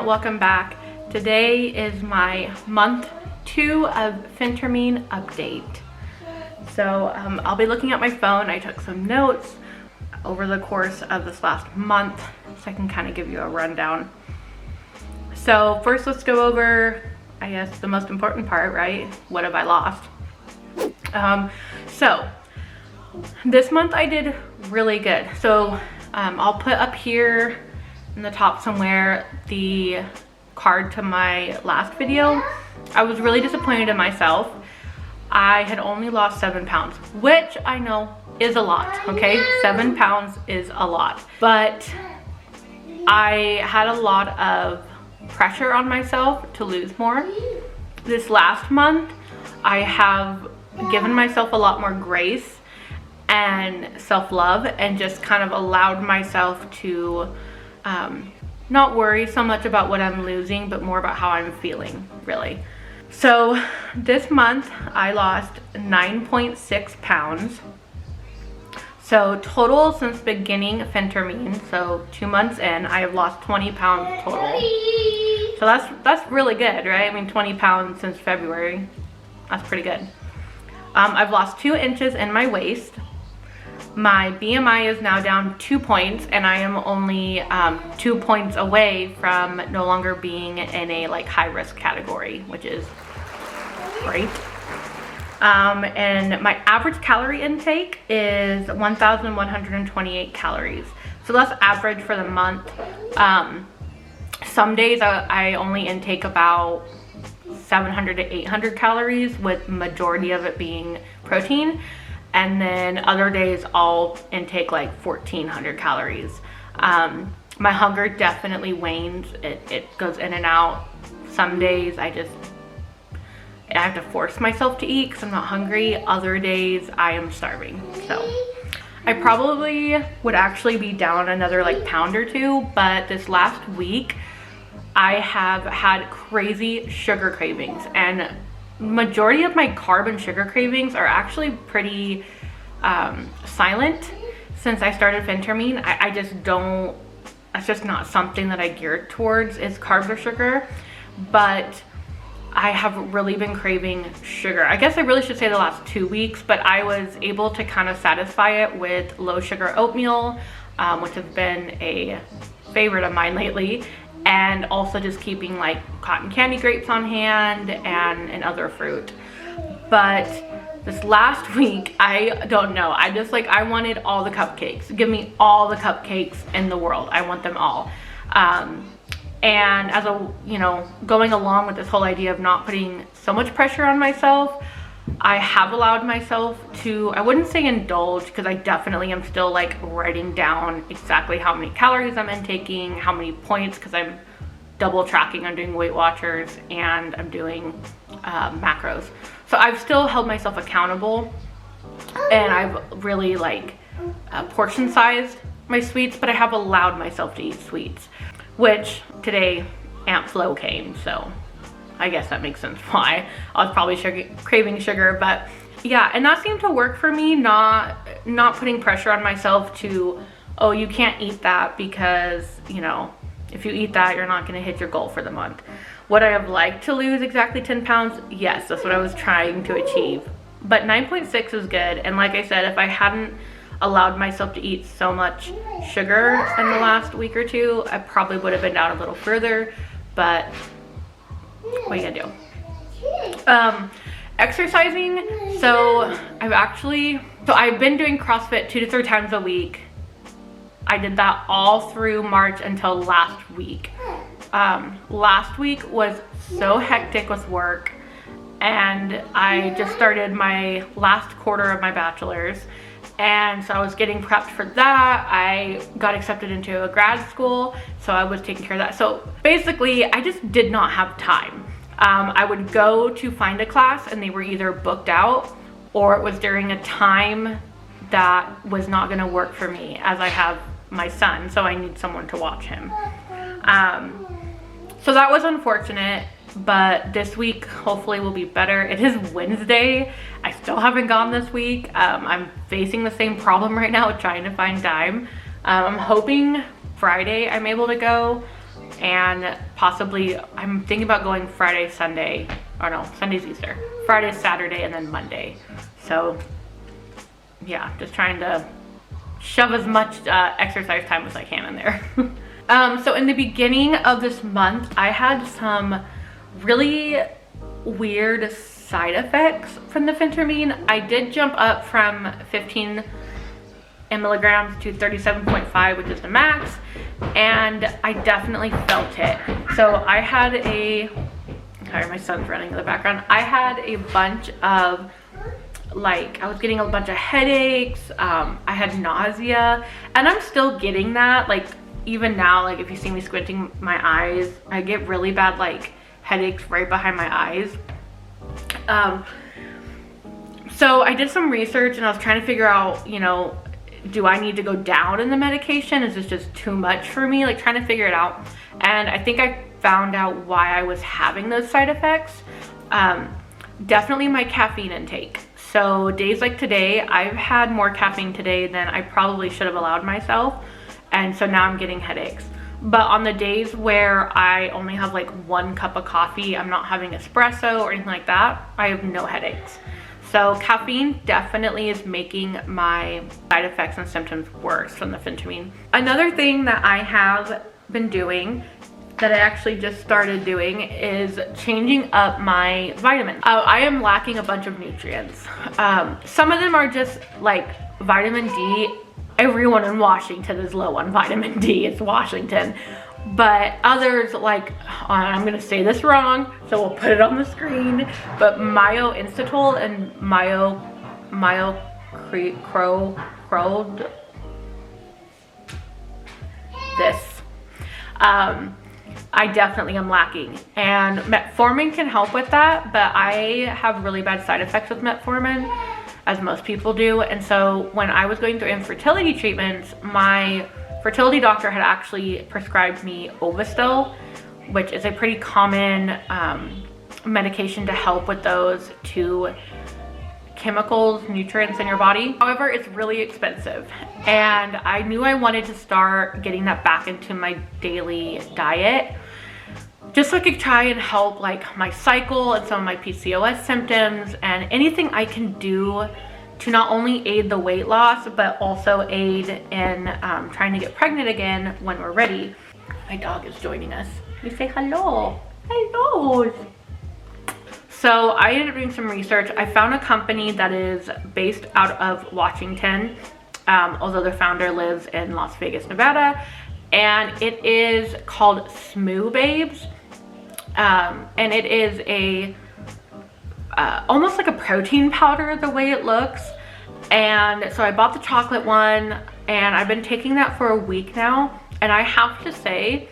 everyone, welcome back. Today is my month 2 of Phentermine update. So I'll be looking at my phone. I took some notes over the course of this last month so I can kind of give you a rundown. So first let's go over, I guess, the most important part, right? What have I lost? So this month I did really good. So I'll put up here in the top somewhere the card to my last video. I was really disappointed in myself. I had only lost 7 pounds, which I know is a lot, okay? 7 pounds is a lot, but I had a lot of pressure on myself to lose more. This last month, I have given myself a lot more grace and self-love and just kind of allowed myself to not worry so much about what I'm losing, but more about how I'm feeling, really. So this month I lost 9.6 pounds. So total since beginning Phentermine, so 2 months in, I have lost 20 pounds total. So that's really good, right? I mean, 20 pounds since February, that's pretty good. I've lost 2 inches in my waist. My BMI is now down 2 points, and I am only 2 points away from no longer being in a high risk category, which is great. And my average calorie intake is 1,128 calories. So that's average for the month. Some days I only intake about 700 to 800 calories, with majority of it being protein. And then other days I'll intake like 1,400 calories. My hunger definitely wanes. It goes in and out. Some days I have to force myself to eat because I'm not hungry. Other days I am starving. So I probably would actually be down another pound or 2, but this last week I have had crazy sugar cravings, and majority of my carb and sugar cravings are actually pretty silent since I started Phentermine. I just don't, it's just not something that I geared towards, is carbs or sugar, but I have really been craving sugar. I guess I really should say the last 2 weeks, but I was able to kind of satisfy it with low sugar oatmeal, which has been a favorite of mine lately, and also just keeping cotton candy grapes on hand and other fruit. But this last week, I don't know, I just I wanted all the cupcakes. Give me all the cupcakes in the world. I want them all. And as going along with this whole idea of not putting so much pressure on myself, I have allowed myself to, I wouldn't say indulge, because I definitely am still writing down exactly how many calories I'm intaking, how many points, because I'm double tracking. I'm doing Weight Watchers and I'm doing macros. So I've still held myself accountable, and I've really portion sized my sweets, but I have allowed myself to eat sweets, which today Aunt Flo came, so I guess that makes sense why I was probably craving sugar. But yeah, and that seemed to work for me, not putting pressure on myself to, oh, you can't eat that because, if you eat that, you're not going to hit your goal for the month. Would I have liked to lose exactly 10 pounds? Yes, that's what I was trying to achieve. But 9.6 is good. And like I said, if I hadn't allowed myself to eat so much sugar in the last week or 2, I probably would have been down a little further. But what are you gonna do? Exercising. So I've been doing CrossFit 2 to 3 times a week. I did that all through March until last week. Last week was so hectic with work, and I just started my last quarter of my bachelor's, and so I was getting prepped for that. I got accepted into a grad school, so I was taking care of that. So basically I just did not have time. I would go to find a class and they were either booked out, or it was during a time that was not going to work for me, as I have my son, so I need someone to watch him. So that was unfortunate, but this week hopefully will be better. It is Wednesday. I still haven't gone this week. I'm facing the same problem right now, trying to find time. I'm hoping Friday I'm able to go, and possibly I'm thinking about going Friday, Sunday, or no, Sunday's Easter. Friday, Saturday, and then Monday. So yeah, just trying to shove as much exercise time as I can in there. So in the beginning of this month, I had some really weird side effects from the Phentermine. I did jump up from 15 milligrams to 37.5, which is the max, and I definitely felt it. So I had sorry, my son's running in the background. I had a bunch of, like, I was getting a bunch of headaches, I had nausea, and I'm still getting that. Like, even now, like, if you see me squinting my eyes, I get really bad, like, headaches right behind my eyes. So I did some research, and I was trying to figure out, you know, do I need to go down in the medication? Is this just too much for me? Like, trying to figure it out. And I think I found out why I was having those side effects. Definitely my caffeine intake. So days like today, I've had more caffeine today than I probably should have allowed myself. And so now I'm getting headaches. But on the days where I only have like 1 cup of coffee, I'm not having espresso or anything like that, I have no headaches. So caffeine definitely is making my side effects and symptoms worse from the Phentermine. Another thing that I have been doing, that I actually just started doing, is changing up my vitamins. I am lacking a bunch of nutrients. Some of them are just like vitamin D. Everyone in Washington is low on vitamin D. It's Washington. But others, like, I'm gonna say this wrong, so we'll put it on the screen, but myoinsitol and I definitely am lacking, and metformin can help with that, but I have really bad side effects with metformin, as most people do. And so when I was going through infertility treatments, my fertility doctor had actually prescribed me Ovastil, which is a pretty common medication to help with those two chemicals, nutrients in your body. However, it's really expensive, and I knew I wanted to start getting that back into my daily diet, just so I could try and help like my cycle and some of my PCOS symptoms, and anything I can do to not only aid the weight loss, but also aid in trying to get pregnant again when we're ready. My dog is joining us. You say hello. Hello. So I ended up doing some research. I found a company that is based out of Washington, although the founder lives in Las Vegas, Nevada, and it is called Smooth Babes. And it is a almost like a protein powder the way it looks. And so I bought the chocolate one, and I've been taking that for a week now, and I have to say,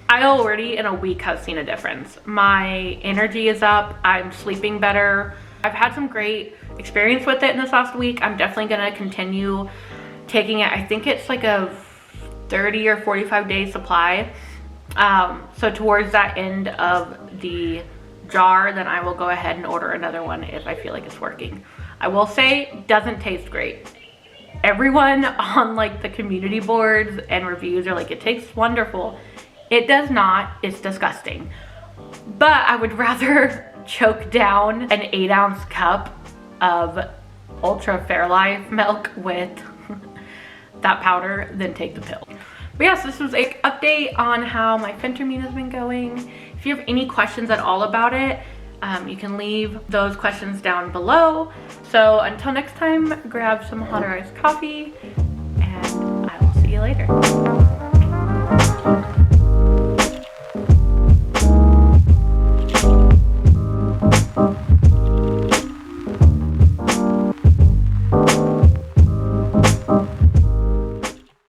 I already in a week have seen a difference. My energy is up, I'm sleeping better. I've had some great experience with it in this last week. I'm definitely gonna continue taking it. I think it's like a 30 or 45 day supply. So towards that end of the jar, then I will go ahead and order another one if I feel like it's working. I will say, it doesn't taste great. Everyone on like the community boards and reviews are like, it tastes wonderful. It does not. It's disgusting. But I would rather choke down an 8-ounce cup of Ultra Fairlife milk with that powder than take the pill. But yes, this was an update on how my Phentermine has been going. If you have any questions at all about it, you can leave those questions down below. So until next time, grab some hot or iced coffee, and I will see you later.